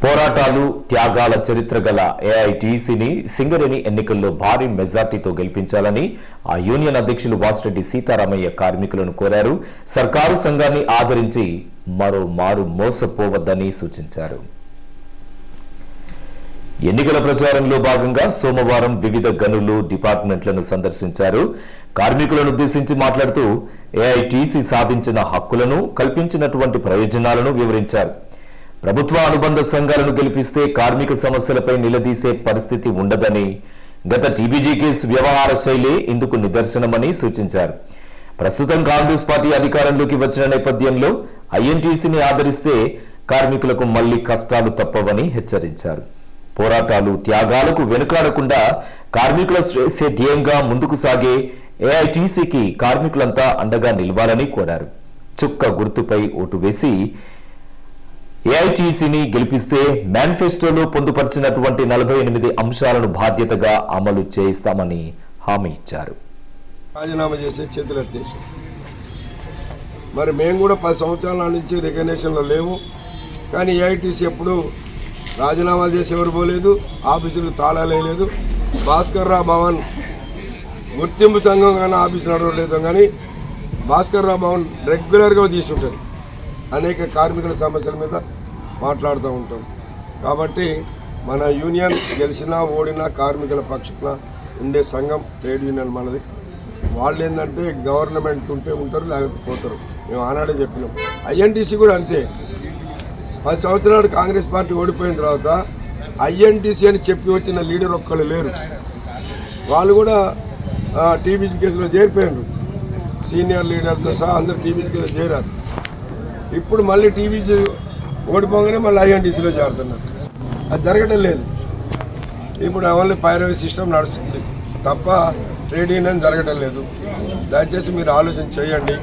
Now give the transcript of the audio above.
పోరాటాలు త్యాగాల చరిత్ర గల ఏఐటీసీని సింగరేణి ఎన్నికల్లో భారీ మెజార్టీతో గెలిపించాలని ఆ యూనియన్ అధ్యక్షులు వాసిరెడ్డి సీతారామయ్య కార్మికులను కోరారు. సర్కారు సంఘాన్ని ఆదరించి మరోమారు మోసపోవద్దని సూచించారు. ఎన్నికల ప్రచారంలో భాగంగా సోమవారం వివిధ గనులు డిపార్ట్మెంట్లను సందర్శించారు. కార్మికులను ఉద్దేశించి మాట్లాడుతూ ఏఐటీసీ సాధించిన హక్కులను, కల్పించినటువంటి ప్రయోజనాలను వివరించారు. ప్రభుత్వ అనుబంధ సంఘాలను గెలిపిస్తే కార్మిక సమస్యలపై నిలదీసే పరిస్థితి ఉండదని, గత టీబీజీ కేసు వ్యవహార శైలి ఇందుకు నిదర్శనమని సూచించారు. ప్రస్తుతం కాంగ్రెస్ పార్టీ అధికారంలోకి వచ్చిన నేపథ్యంలో ఐఎన్టీసీని ఆదరిస్తే కార్మికులకు మళ్లీ కష్టాలు తప్పవని హెచ్చరించారు. పోరాటాలు త్యాగాలకు వెనుకాడకుండా కార్మికుల శ్రేయస్సే ధ్యేయంగా ముందుకు సాగే ఏఐటీసీకి కార్మికులంతా అండగా నిలవాలని కోరారు. చుక్క గుర్తుపై ఓటు వేసి ఏఐటీసీని గెలిపిస్తే మేనిఫెస్టోలో పొందుపరిచినటువంటి 48 అంశాలను బాధ్యతగా అమలు చేయిస్తామని హామీ ఇచ్చారు. రాజీనామా చేసే చేతులు ఎత్తేసి మరి మేము కూడా 10 సంవత్సరాల నుంచి రికగ్నేషన్లో లేవు. కానీ ఏఐటీసీ ఎప్పుడు రాజీనామాలు చేసి ఎవరు పోలేదు, ఆఫీసులు తాళాలేదు. భాస్కర్ రావు భవన్ గుర్తింపు సంఘం కానీ ఆఫీసు నడవలేదు. కానీ భాస్కర్ రావు భవన్ రెగ్యులర్గా తీసుంటుంది. అనేక కార్మికుల సమస్యల మీద మాట్లాడుతూ ఉంటాం. కాబట్టి మన యూనియన్ గెలిచినా ఓడినా కార్మికుల పక్షాన ఉండే సంఘం ట్రేడ్ యూనియన్ మనది. వాళ్ళు ఏంటంటే గవర్నమెంట్ ఉంటే ఉంటారు, లేకపోతే పోతారు. మేము ఆనాడే చెప్పినాం. ఐఎన్టీసీ కూడా అంతే. 10 సంవత్సరాలు కాంగ్రెస్ పార్టీ ఓడిపోయిన తర్వాత ఐఎన్టీసీ అని చెప్పి వచ్చిన లీడర్ ఒక్కళ్ళు లేరు. వాళ్ళు కూడా టీబీజీ కేసులో చేరిపోయారు. సీనియర్ లీడర్తో సహా అందరూ టీబీజీ కేసులో చేరారు. ఇప్పుడు మళ్ళీ టీబీజీ ఓడిపోగానే మళ్ళీ ఐఎన్టీసీలో చేరుతున్నారు. అది జరగటం లేదు. ఇప్పుడు అవన్నీ పైరవీ సిస్టమ్ నడుస్తుంది తప్ప ట్రేడ్ యూనియన్ జరగటం లేదు. దయచేసి మీరు ఆలోచన చేయండి.